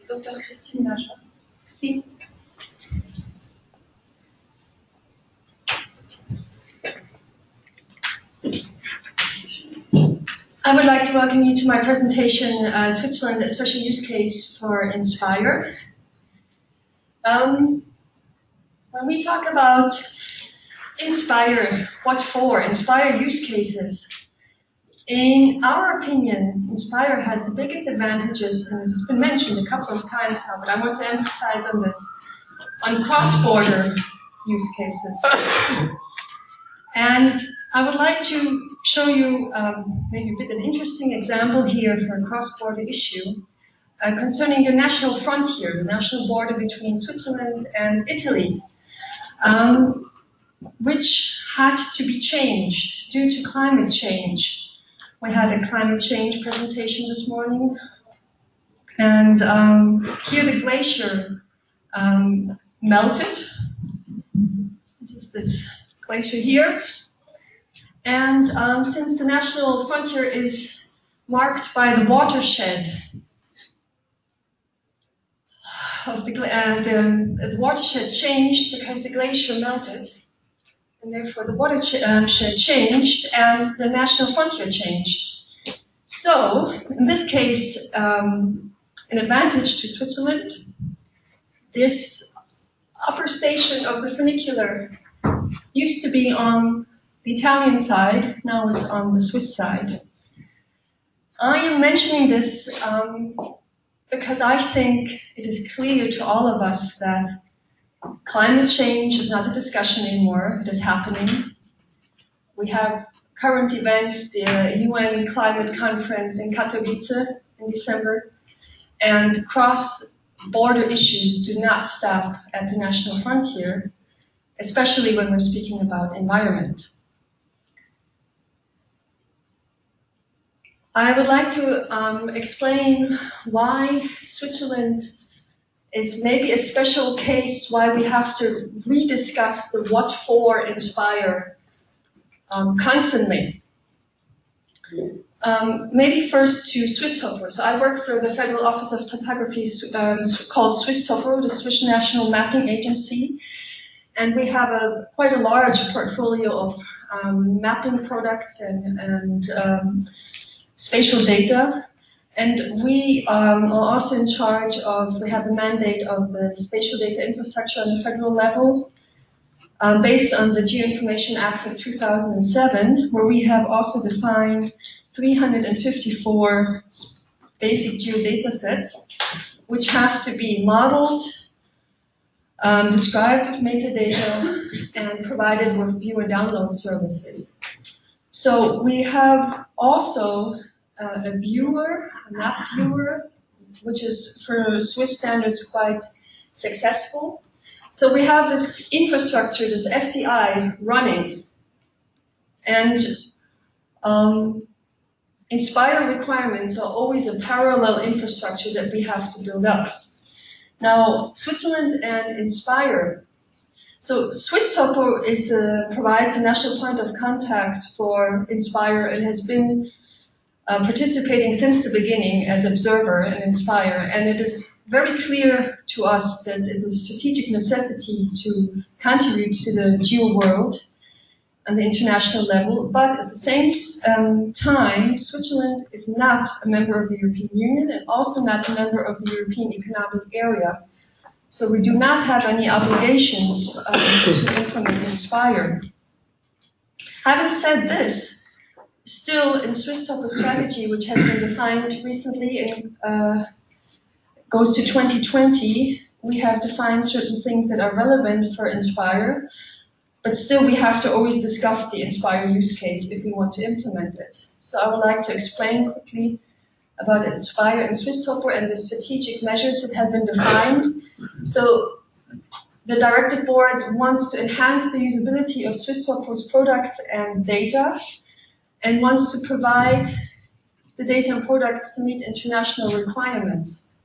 Dr. Christine Najar. Christine. I would like to welcome you to my presentation, Switzerland, a special use case for Inspire. When we talk about Inspire, what for? Inspire use cases. In our opinion, Inspire has the biggest advantages, and it's been mentioned a couple of times now, but I want to emphasize on this, on cross-border use cases. And I would like to show you maybe a bit an interesting example here for a cross-border issue concerning the national frontier, the national border between Switzerland and Italy, which had to be changed due to climate change. We had a climate change presentation this morning, and here the glacier melted. This is this glacier here. And since the national frontier is marked by the watershed of the watershed changed because the glacier melted, and therefore the watershed changed and the national frontier changed. So, in this case, an advantage to Switzerland, this upper station of the funicular used to be on the Italian side, now it's on the Swiss side. I am mentioning this because I think it is clear to all of us that climate change is not a discussion anymore, it is happening. We have current events, the UN climate conference in Katowice in December, and cross-border issues do not stop at the national frontier, especially when we're speaking about environment. I would like to explain why Switzerland is maybe a special case, why we have to rediscuss the what for Inspire constantly. Maybe first to Swisstopo. So I work for the Federal Office of Topography called Swisstopo, the Swiss National Mapping Agency. And we have quite a large portfolio of mapping products and spatial data. And we are also in charge of, we have the mandate of the spatial data infrastructure on the federal level, based on the Geoinformation Act of 2007, where we have also defined 354 basic geodata sets, which have to be modeled, described with metadata, and provided with view and download services. So we have also a viewer, a map viewer, which is for Swiss standards quite successful. So we have this infrastructure, this SDI running, and Inspire requirements are always a parallel infrastructure that we have to build up. Now, Switzerland and Inspire. So Swisstopo provides the national point of contact for Inspire and has been participating since the beginning as observer in Inspire, and it is very clear to us that it is a strategic necessity to contribute to the geo world on the international level, but at the same time, Switzerland is not a member of the European Union and also not a member of the European Economic Area. So we do not have any obligations to implement Inspire. Having said this, still, in Swisstopo Strategy, which has been defined recently and goes to 2020, we have defined certain things that are relevant for Inspire, but still we have to always discuss the Inspire use case if we want to implement it. So I would like to explain quickly about Inspire and Swisstopo and the strategic measures that have been defined. So the directive board wants to enhance the usability of Swisstopo's products and data, and wants to provide the data and products to meet international requirements.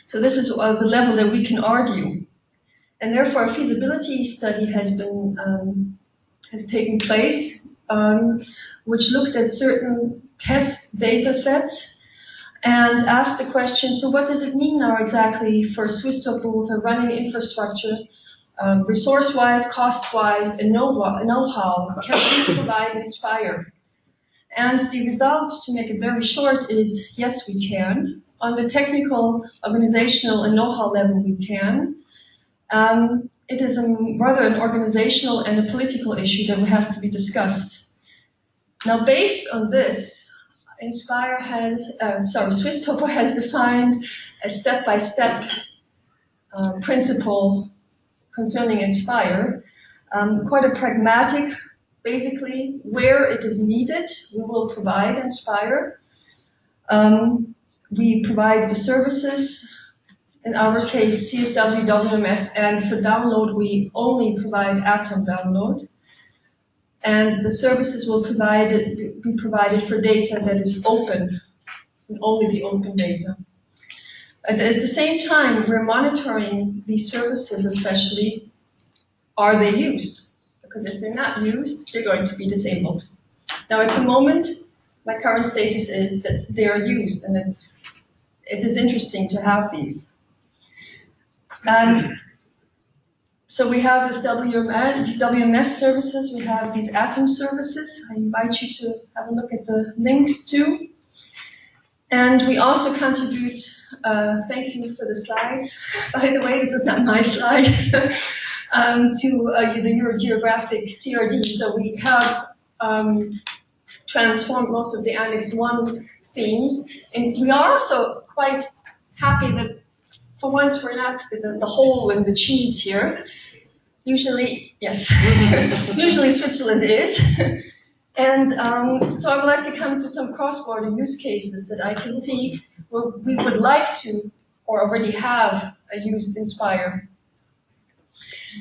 So this is the level that we can argue. And therefore a feasibility study has taken place, which looked at certain test data sets and asked the question, so what does it mean now exactly for Swisstopo with a running infrastructure, resource-wise, cost-wise, and know-how? Can we provide Inspire? And the result, to make it very short, is yes, we can. On the technical, organizational, and know-how level, we can. It is rather an organizational and a political issue that has to be discussed. Now, based on this, Swisstopo has defined a step-by-step principle concerning Inspire, quite a pragmatic. Basically, where it is needed, we will provide Inspire. We provide the services, in our case, CSW, WMS, and for download, we only provide Atom download. And the services will be provided for data that is open, and only the open data. At the same time, we're monitoring these services, especially, are they used? Because if they're not used, they're going to be disabled. Now, at the moment, my current status is that they are used, and it is interesting to have these. So we have this WMS services, we have these Atom services. I invite you to have a look at the links too. And we also contribute, thank you for the slides. By the way, this is not my slide, to the EuroGeographic CRD. So we have transformed most of the Annex 1 themes. And we are also quite happy that for once we're not the hole in the cheese here. Usually, yes, usually Switzerland is. And so I would like to come to some cross-border use cases that I can see where we would like to or already have used Inspire.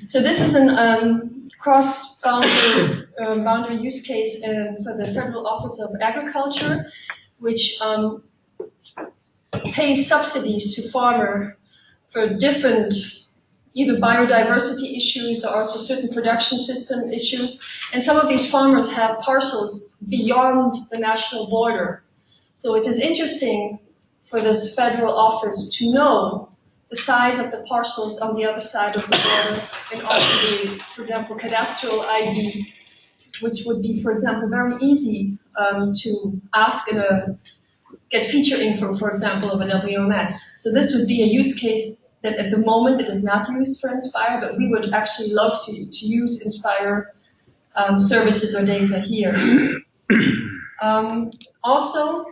So this is a cross-boundary use case for the Federal Office of Agriculture, which pays subsidies to farmers for different either biodiversity issues or also certain production system issues. And some of these farmers have parcels beyond the national border. So it is interesting for this federal office to know the size of the parcels on the other side of the border, and also the, for example, cadastral ID, which would be, for example, very easy to ask in a get feature info, for example, of a WMS. So this would be a use case that at the moment it is not used for Inspire, but we would actually love to use Inspire services or data here. Also,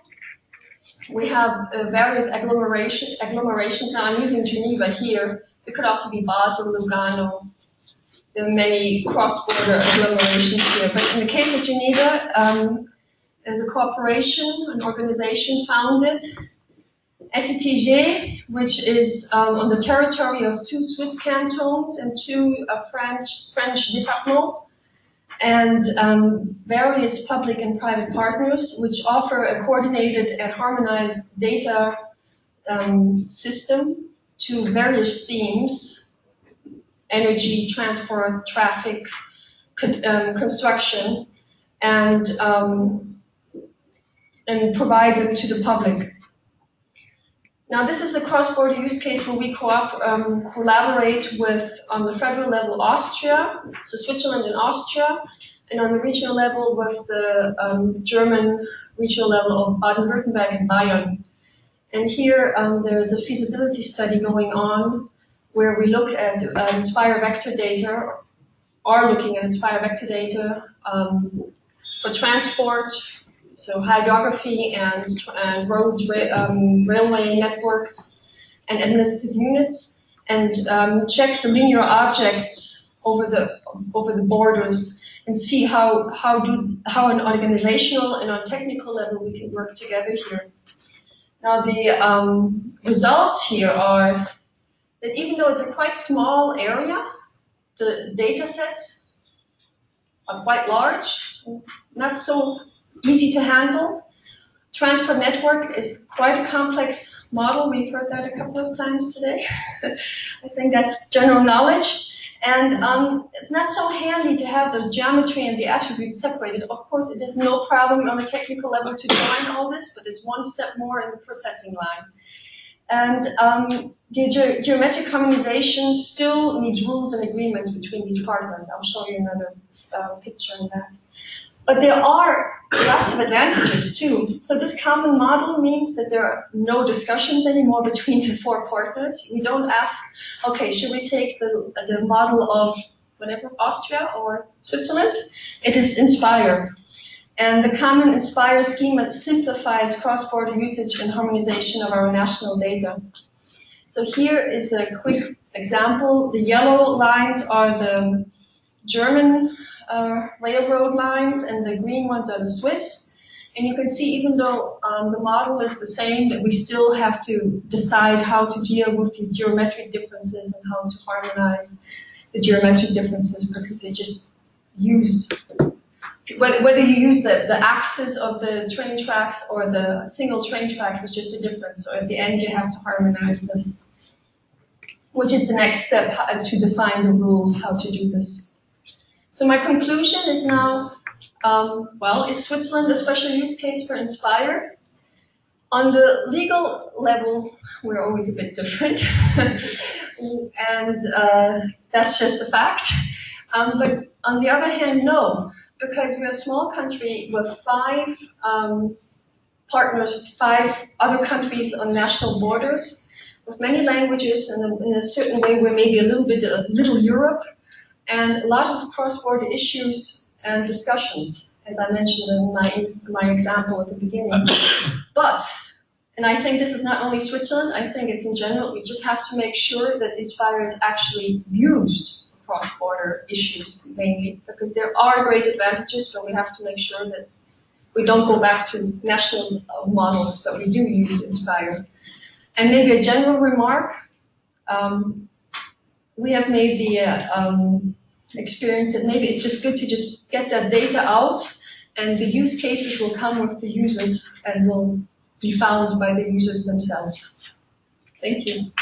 we have various agglomerations. Now I'm using Geneva here. It could also be Basel, Lugano. There are many cross-border agglomerations here. But in the case of Geneva, there's a corporation, an organization founded, SETG, which is on the territory of 2 Swiss cantons and 2 French départements, and various public and private partners, which offer a coordinated and harmonized data system to various themes: energy, transport, traffic, construction, and provide them to the public. Now, this is a cross-border use case where we collaborate with, on the federal level, Austria, so Switzerland and Austria, and on the regional level with the German regional level of Baden-Württemberg and Bayern. And here there's a feasibility study going on where we look at Inspire vector data, are looking at Inspire vector data for transport, so hydrography and roads, railway networks, and administrative units, and check the linear objects over the borders and see how an organizational and on technical level we can work together here. Now the results here are that even though it's a quite small area, the data sets are quite large, not so easy to handle. Transport network is quite a complex model. We've heard that a couple of times today. I think that's general knowledge. And it's not so handy to have the geometry and the attributes separated. Of course, it is no problem on a technical level to join all this, but it's one step more in the processing line. And the geometric harmonization still needs rules and agreements between these partners. I'll show you another picture on that. But there are lots of advantages too. So this common model means that there are no discussions anymore between the four partners. We don't ask, okay, should we take the model of whatever, Austria or Switzerland? It is Inspire. And the common Inspire schema simplifies cross-border usage and harmonization of our national data. So here is a quick example. The yellow lines are the German railroad lines, and the green ones are the Swiss. And you can see, even though the model is the same, that we still have to decide how to deal with these geometric differences and how to harmonize the geometric differences, because they just used, whether you use the axis of the train tracks or the single train tracks is just a difference. So at the end, you have to harmonize this, which is the next step to define the rules, how to do this. So my conclusion is now, well, is Switzerland a special use case for Inspire? On the legal level, we're always a bit different, and that's just a fact. But on the other hand, no, because we're a small country with 5 partners, 5 other countries on national borders, with many languages, and in a certain way we're maybe a little Europe, and a lot of cross-border issues and discussions, as I mentioned in my example at the beginning. But, and I think this is not only Switzerland, I think it's in general, we just have to make sure that Inspire is actually used for cross-border issues mainly, because there are great advantages, but we have to make sure that we don't go back to national models, but we do use Inspire. And maybe a general remark, we have made the experience that maybe it's just good to just get that data out, and the use cases will come with the users and will be found by the users themselves. Thank you.